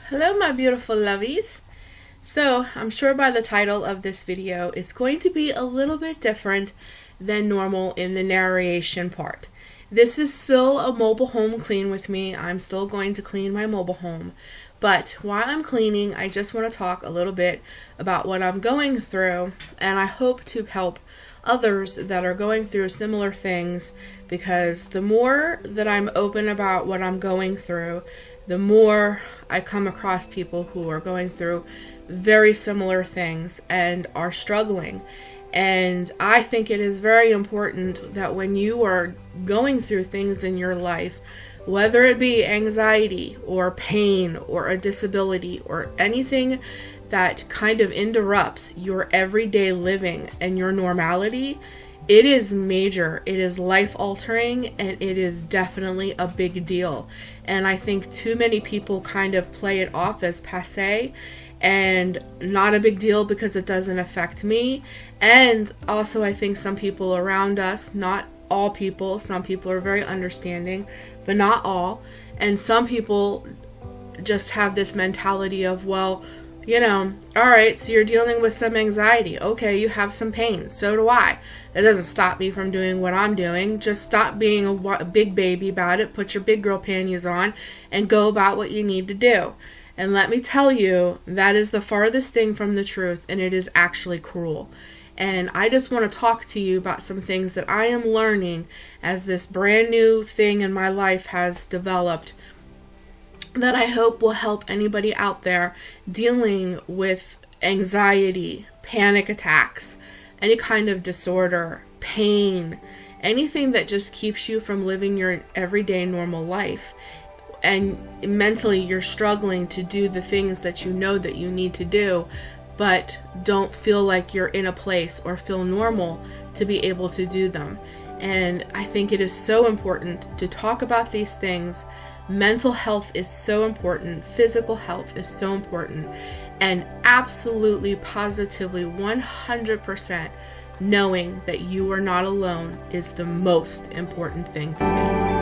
Hello my beautiful lovies. So I'm sure by the title of this video it's going to be a little bit different than normal in the narration part. This is still a mobile home clean with me. I'm still going to clean my mobile home. But while I'm cleaning, I just want to talk a little bit about what I'm going through, and I hope to help others that are going through similar things, because the more that I'm open about what I'm going through, the more I come across people who are going through very similar things and are struggling. And I think it is very important that when you are going through things in your life, whether it be anxiety or pain or a disability or anything that kind of interrupts your everyday living and your normality, it is major, it is life altering, and it is definitely a big deal. And I think too many people kind of play it off as passé and not a big deal because it doesn't affect me. And also I think some people around us, not all people, some people are very understanding, but not all. And some people just have this mentality of, well, alright, so you're dealing with some anxiety. Okay, you have some pain. So do I. That doesn't stop me from doing what I'm doing. Just stop being a big baby about it. Put your big girl panties on and go about what you need to do. And let me tell you, that is the farthest thing from the truth, and it is actually cruel. And I just want to talk to you about some things that I am learning as this brand new thing in my life has developed, that I hope will help anybody out there dealing with anxiety, panic attacks, any kind of disorder, pain, anything that just keeps you from living your everyday normal life. And mentally you're struggling to do the things that you know that you need to do, but don't feel like you're in a place or feel normal to be able to do them. And I think it is so important to talk about these things. Mental health is so important. Physical health is so important. And absolutely, positively, 100% knowing that you are not alone is the most important thing to me.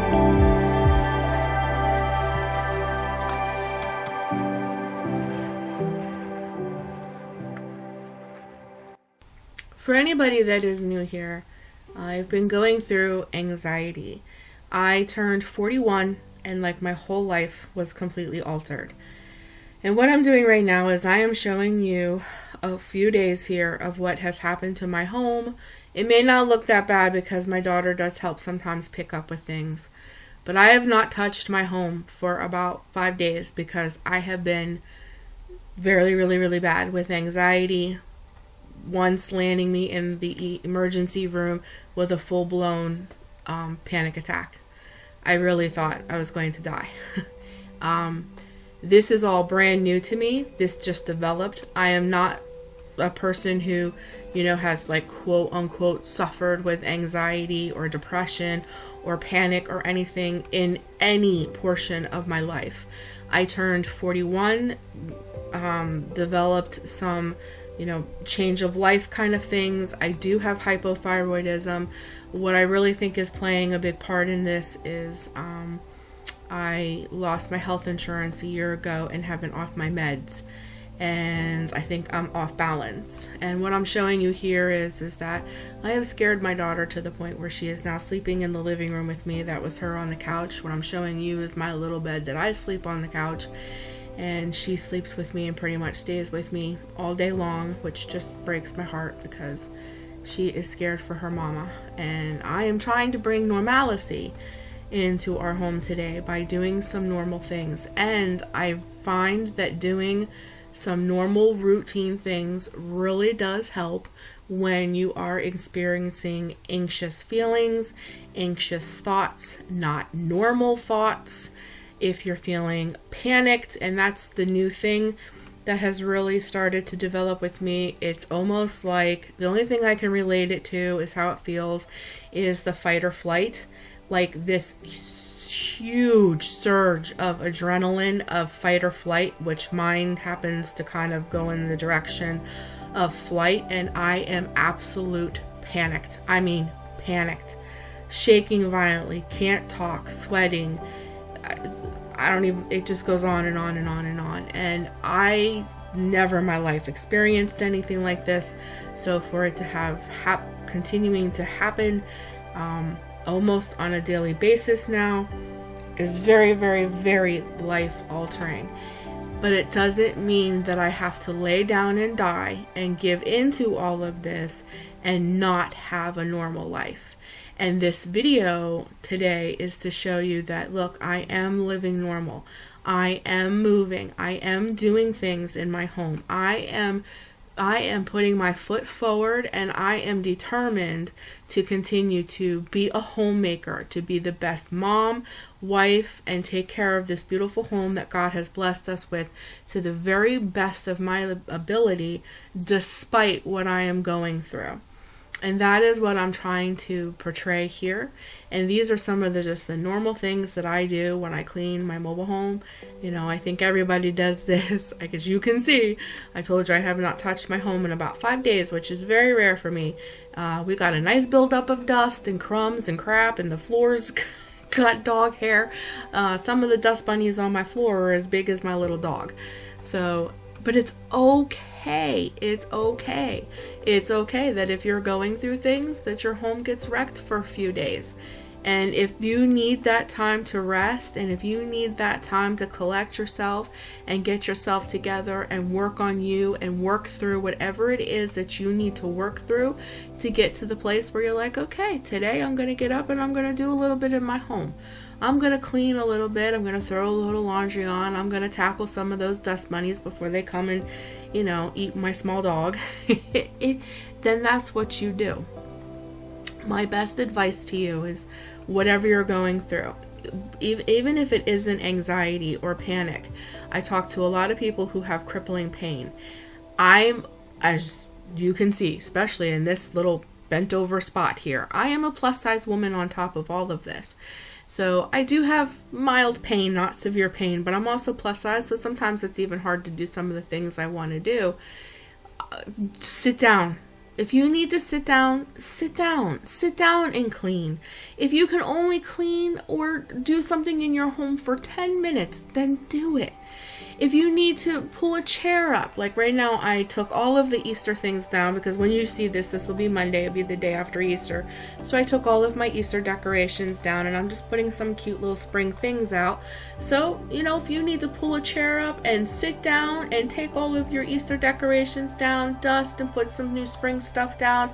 For anybody that is new here, I've been going through anxiety. I turned 41 and my whole life was completely altered. And what I'm doing right now is I am showing you a few days here of what has happened to my home. It may not look that bad because my daughter does help sometimes pick up with things. But I have not touched my home for about 5 days because I have been really, really, really bad with anxiety. Once landing me in the emergency room with a full-blown panic attack. I really thought I was going to die. This is all brand new to me. This just developed. I am not a person who, has quote unquote suffered with anxiety or depression or panic or anything in any portion of my life. I turned 41, developed some change of life kind of things. I do have hypothyroidism. What I really think is playing a big part in this is I lost my health insurance a year ago and have been off my meds. And I think I'm off balance. And what I'm showing you here is that I have scared my daughter to the point where she is now sleeping in the living room with me. That was her on the couch. What I'm showing you is my little bed that I sleep on the couch. And she sleeps with me and pretty much stays with me all day long, which just breaks my heart because she is scared for her mama. And I am trying to bring normalcy into our home today by doing some normal things. And I find that doing some normal routine things really does help when you are experiencing anxious feelings, anxious thoughts, not normal thoughts. If you're feeling panicked, and that's the new thing that has really started to develop with me, it's almost like the only thing I can relate it to is how it feels is the fight or flight, like this huge surge of adrenaline of fight or flight, which mine happens to kind of go in the direction of flight, and I am absolute panicked. I mean panicked, shaking violently, can't talk, sweating. I don't even, it just goes on and on and on and on. And I never in my life experienced anything like this. So for it to have continuing to happen almost on a daily basis now is very, very, very life altering. But it doesn't mean that I have to lay down and die and give into all of this and not have a normal life. And this video today is to show you that, look, I am living normal. I am moving. I am doing things in my home. I am putting my foot forward, and I am determined to continue to be a homemaker, to be the best mom, wife, and take care of this beautiful home that God has blessed us with to the very best of my ability, despite what I am going through. And that is what I'm trying to portray here. And these are some of the normal things that I do when I clean my mobile home. You know, I think everybody does this. As you can see, I told you I have not touched my home in about 5 days, which is very rare for me. We got a nice buildup of dust and crumbs and crap, and the floors got dog hair. Some of the dust bunnies on my floor are as big as my little dog. So, but it's okay. It's okay. It's okay that if you're going through things, that your home gets wrecked for a few days. And if you need that time to rest, and if you need that time to collect yourself and get yourself together and work on you and work through whatever it is that you need to work through to get to the place where you're like, okay, today I'm going to get up and I'm going to do a little bit in my home. I'm going to clean a little bit. I'm going to throw a little laundry on. I'm going to tackle some of those dust bunnies before they come and, you know, eat my small dog. Then that's what you do. My best advice to you is whatever you're going through, even if it isn't anxiety or panic. I talk to a lot of people who have crippling pain. I'm, as you can see, especially in this little bent over spot here, I am a plus size woman on top of all of this. So I do have mild pain, not severe pain, but I'm also plus size, so sometimes it's even hard to do some of the things I want to do. Sit down. If you need to sit down, sit down. Sit down and clean. If you can only clean or do something in your home for 10 minutes, then do it. If you need to pull a chair up, like right now I took all of the Easter things down because when you see this will be Monday, it'll be the day after Easter. So I took all of my Easter decorations down and I'm just putting some cute little spring things out. So, you know, if you need to pull a chair up and sit down and take all of your Easter decorations down, dust and put some new spring stuff down,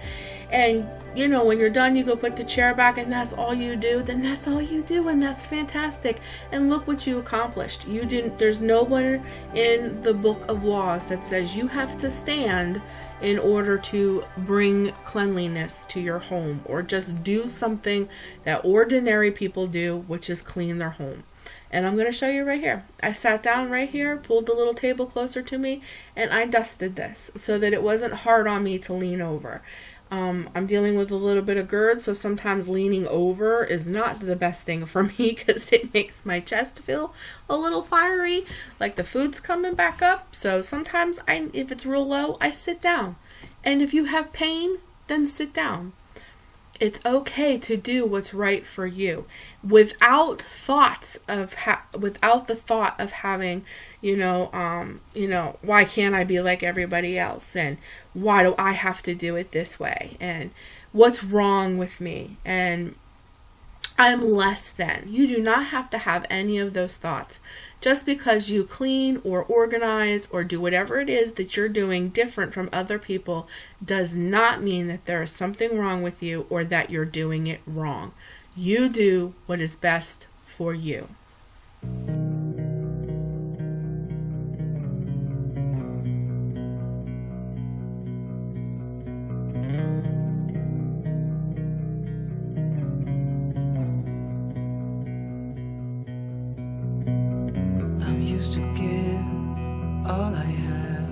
and you know, when you're done, you go put the chair back and that's all you do, then that's all you do, and that's fantastic. And look what you accomplished. You didn't, there's no one in the book of laws that says you have to stand in order to bring cleanliness to your home or just do something that ordinary people do, which is clean their home. And I'm going to show you right here. I sat down right here, pulled the little table closer to me, and I dusted this so that it wasn't hard on me to lean over. I'm dealing with a little bit of GERD, so sometimes leaning over is not the best thing for me because it makes my chest feel a little fiery, like the food's coming back up. So sometimes if it's real low, I sit down. And if you have pain, then sit down. It's okay to do what's right for you without the thought of having, why can't I be like everybody else? And why do I have to do it this way? And what's wrong with me? And I'm less than. You do not have to have any of those thoughts. Just because you clean or organize or do whatever it is that you're doing different from other people does not mean that there is something wrong with you or that you're doing it wrong. You do what is best for you. I'm used to give all I have.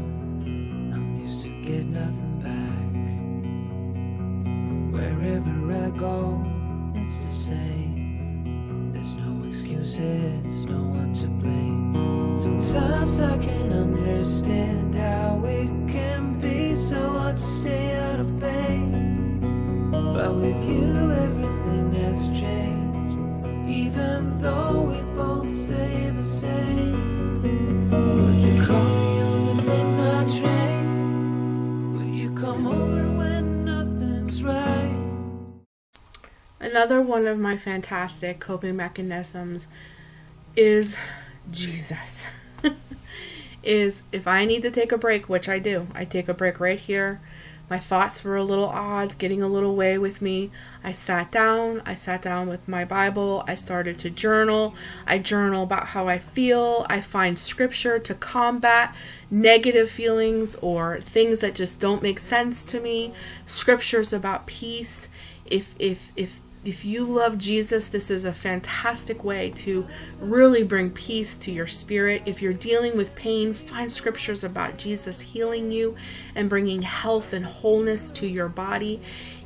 I'm used to get nothing back. Wherever I go, it's the same. There's no excuses, no one to blame. Sometimes I can understand how it can be so hard to stay out of pain. But with you everything has changed. even though we both stay the same. Would you call me on the midnight train? Will you come over when nothing's right? Another one of my fantastic coping mechanisms is Jesus. Is if I need to take a break, which I do, I take a break right here. My thoughts were a little odd, getting a little way with me. I sat down with my Bible. I started to journal. I journal about how I feel. I find scripture to combat negative feelings or things that just don't make sense to me. Scriptures about peace. If you love Jesus, this is a fantastic way to really bring peace to your spirit. If you're dealing with pain, find scriptures about Jesus healing you and bringing health and wholeness to your body.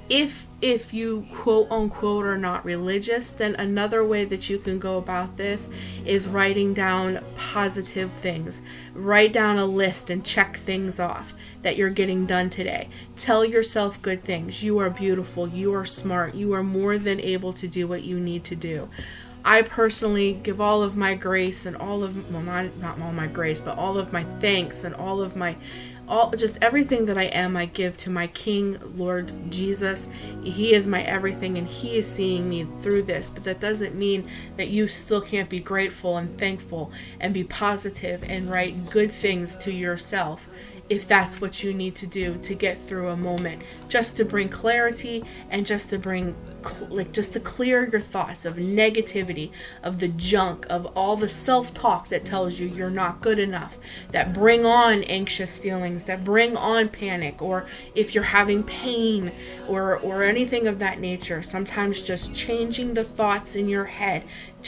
If you quote unquote are not religious, then another way that you can go about this is writing down positive things. Write down a list and check things off that you're getting done today. Tell yourself good things. You are beautiful. You are smart. You are more than able to do what you need to do. I personally give all of my grace and all of, well, not all my grace, but all of my thanks and just everything that I am, I give to my King, Lord Jesus. He is my everything, and He is seeing me through this. But that doesn't mean that you still can't be grateful and thankful and be positive and write good things to yourself, if that's what you need to do to get through a moment, just to bring clarity and just to bring just to clear your thoughts of negativity, of the junk, of all the self-talk that tells you you're not good enough, that bring on anxious feelings, that bring on panic, or if you're having pain or anything of that nature. Sometimes just changing the thoughts in your head,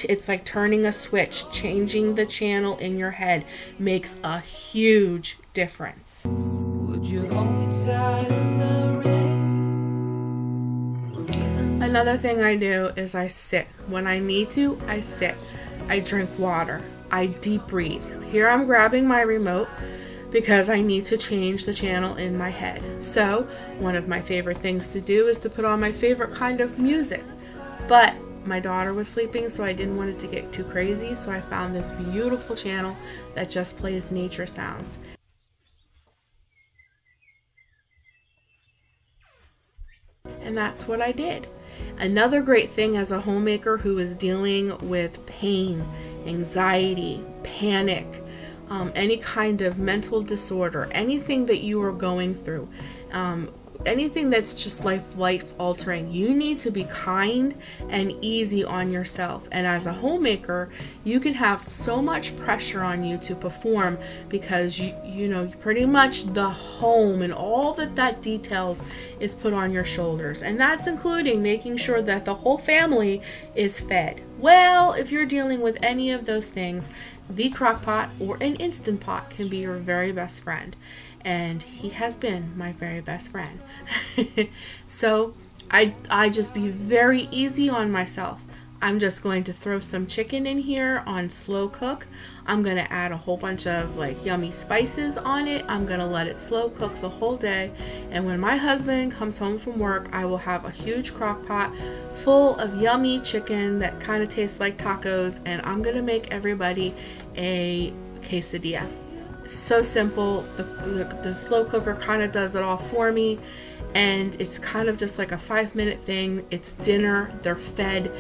it's like turning a switch. Changing the channel in your head makes a huge difference. Would you hold me tight in the rain? Another thing I do is I sit. When I need to, I sit. I drink water. I deep breathe. Here I'm grabbing my remote because I need to change the channel in my head. So one of my favorite things to do is to put on my favorite kind of music. But my daughter was sleeping, so I didn't want it to get too crazy, so I found this beautiful channel that just plays nature sounds. And that's what I did. Another great thing as a homemaker who is dealing with pain, anxiety, panic, any kind of mental disorder, anything that you are going through, anything that's just life altering, you need to be kind and easy on yourself. And as a homemaker, you can have so much pressure on you to perform because you know pretty much the home and all that details is put on your shoulders, and that's including making sure that the whole family is fed. Well, if you're dealing with any of those things, the crock pot or an Instant Pot can be your very best friend. And he has been my very best friend. So I just be very easy on myself. I'm just going to throw some chicken in here on slow cook. I'm going to add a whole bunch of like yummy spices on it. I'm going to let it slow cook the whole day. And when my husband comes home from work, I will have a huge crock pot full of yummy chicken that kind of tastes like tacos. And I'm going to make everybody a quesadilla. So simple. The slow cooker kind of does it all for me, and it's kind of just like a 5-minute thing. It's dinner. They're fed.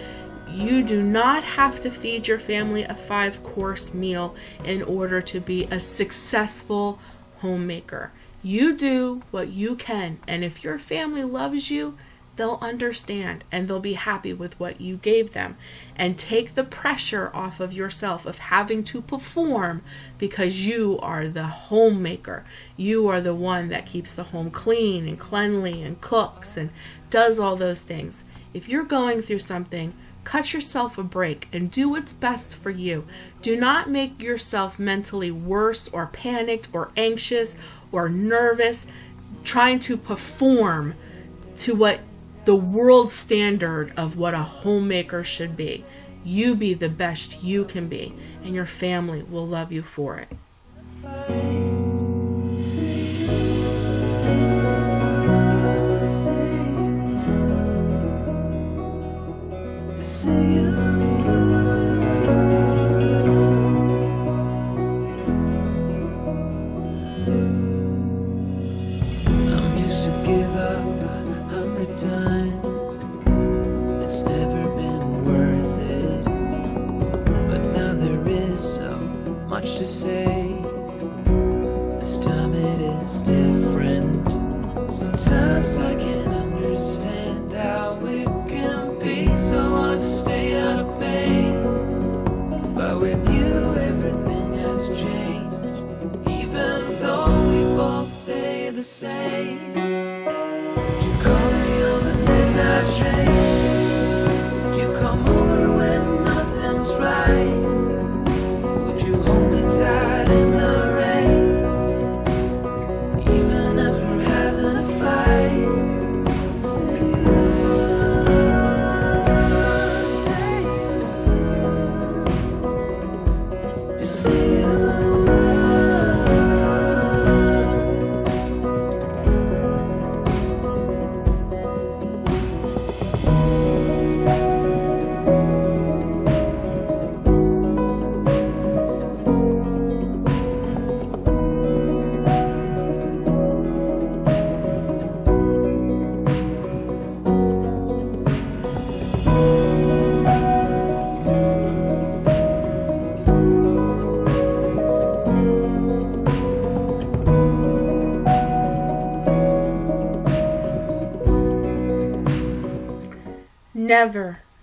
You do not have to feed your family a 5-course meal in order to be a successful homemaker. You do what you can, and if your family loves you, they'll understand and they'll be happy with what you gave them. And take the pressure off of yourself of having to perform, because you are the homemaker. You are the one that keeps the home clean and cleanly and cooks and does all those things. If you're going through something, cut yourself a break and do what's best for you. Do not make yourself mentally worse or panicked or anxious or nervous trying to perform to what the world standard of what a homemaker should be. You be the best you can be, and your family will love you for it. See you. to say. This time it is different. Sometimes I can't understand how it can be so hard to stay out of pain. But with you everything has changed, even though we both stay the same. Would you call me on the midnight train? Would you come over when nothing's right? Would you hold me tight in the rain, even as we're having a fight? Say you would, say you would, just say you would.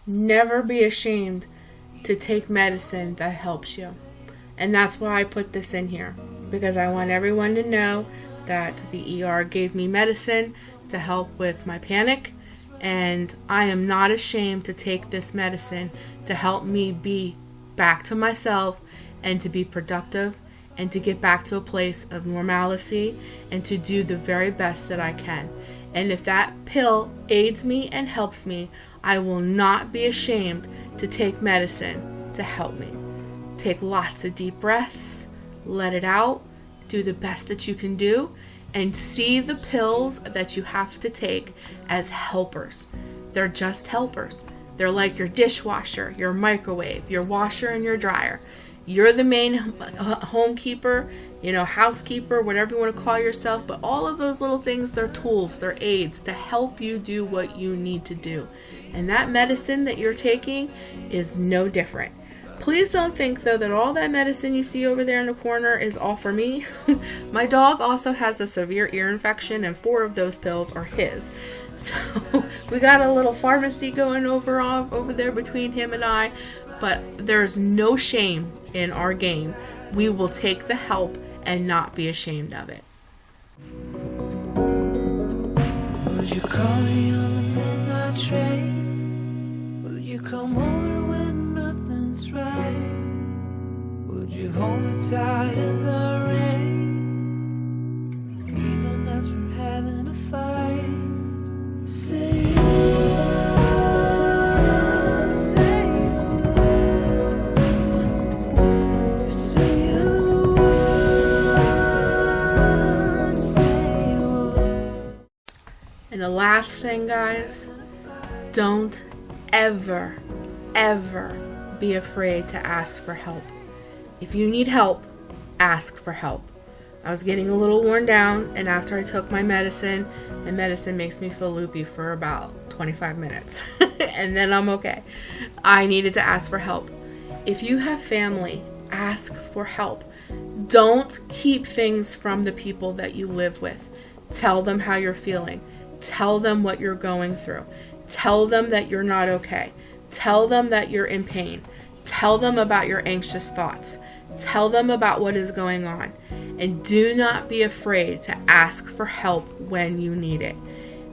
Never be ashamed to take medicine that helps you. And that's why I put this in here, because I want everyone to know that the ER gave me medicine to help with my panic, and I am not ashamed to take this medicine to help me be back to myself and to be productive and to get back to a place of normalcy and to do the very best that I can. And if that pill aids me and helps me, I will not be ashamed to take medicine to help me. Take lots of deep breaths, let it out, do the best that you can do, and see the pills that you have to take as helpers. They're just helpers. They're like your dishwasher, your microwave, your washer, and your dryer. You're the main homekeeper, housekeeper, whatever you want to call yourself, but all of those little things, they're tools, they're aids to help you do what you need to do. And that medicine that you're taking is no different. Please don't think, though, that all that medicine you see over there in the corner is all for me. My dog also has a severe ear infection, and 4 of those pills are his. So we got a little pharmacy going over there between him and I, but there's no shame in our game. We will take the help and not be ashamed of it. Would you call me on the midnight train? Would you come over when nothing's right? Would you hold me tight in the rain, even as we're having a fight? Say you would, say you would, say you would, say you would. And the last thing, guys, don't ever be afraid to ask for help. If you need help, ask for help. I was getting a little worn down, and after I took my medicine, and medicine makes me feel loopy for about 25 minutes, and then I'm okay. I needed to ask for help. If you have family, ask for help. Don't keep things from the people that you live with. Tell them how you're feeling. Tell them what you're going through. Tell them that you're not okay. Tell them that you're in pain. Tell them about your anxious thoughts. Tell them about what is going on. And do not be afraid to ask for help when you need it.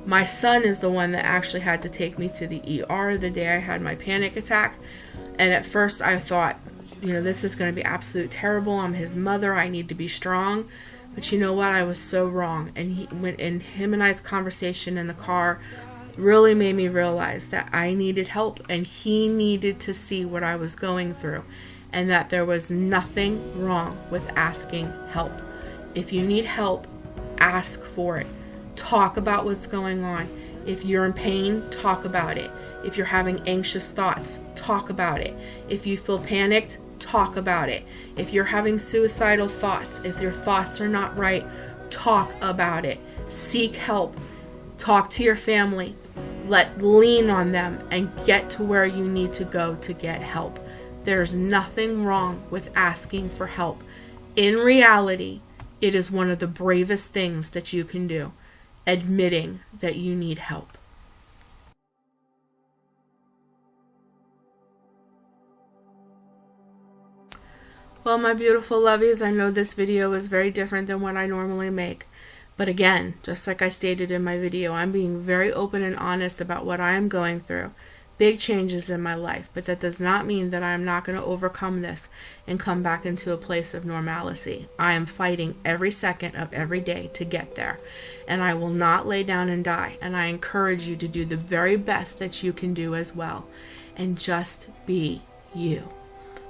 My son is the one that actually had to take me to the ER the day I had my panic attack. And at first I thought, this is going to be absolute terrible. I'm his mother. I need to be strong. But you know what? I was so wrong. And him and I's conversation in the car really made me realize that I needed help, and he needed to see what I was going through, and that there was nothing wrong with asking help. If you need help, ask for it. Talk about what's going on. If you're in pain, talk about it. If you're having anxious thoughts, talk about it. If you feel panicked, talk about it. If you're having suicidal thoughts, if your thoughts are not right, talk about it. Seek help. Talk to your family. Lean on them and get to where you need to go to get help. There's nothing wrong with asking for help. In reality, it is one of the bravest things that you can do, admitting that you need help. Well, my beautiful lovies, I know this video is very different than what I normally make. But again, just like I stated in my video, I'm being very open and honest about what I am going through. Big changes in my life, but that does not mean that I am not going to overcome this and come back into a place of normalcy. I am fighting every second of every day to get there, and I will not lay down and die. And I encourage you to do the very best that you can do as well, and just be you.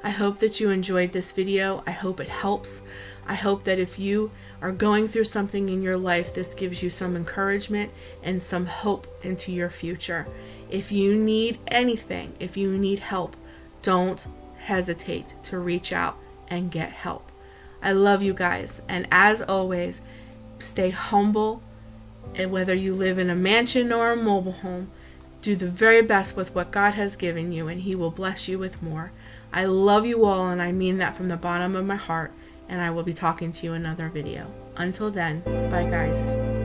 I hope that you enjoyed this video. I hope it helps. I hope that if you are going through something in your life, this gives you some encouragement and some hope into your future. If you need anything, if you need help, don't hesitate to reach out and get help. I love you guys. And as always, stay humble. And whether you live in a mansion or a mobile home, do the very best with what God has given you, and He will bless you with more. I love you all, and I mean that from the bottom of my heart, and I will be talking to you in another video. Until then, bye guys.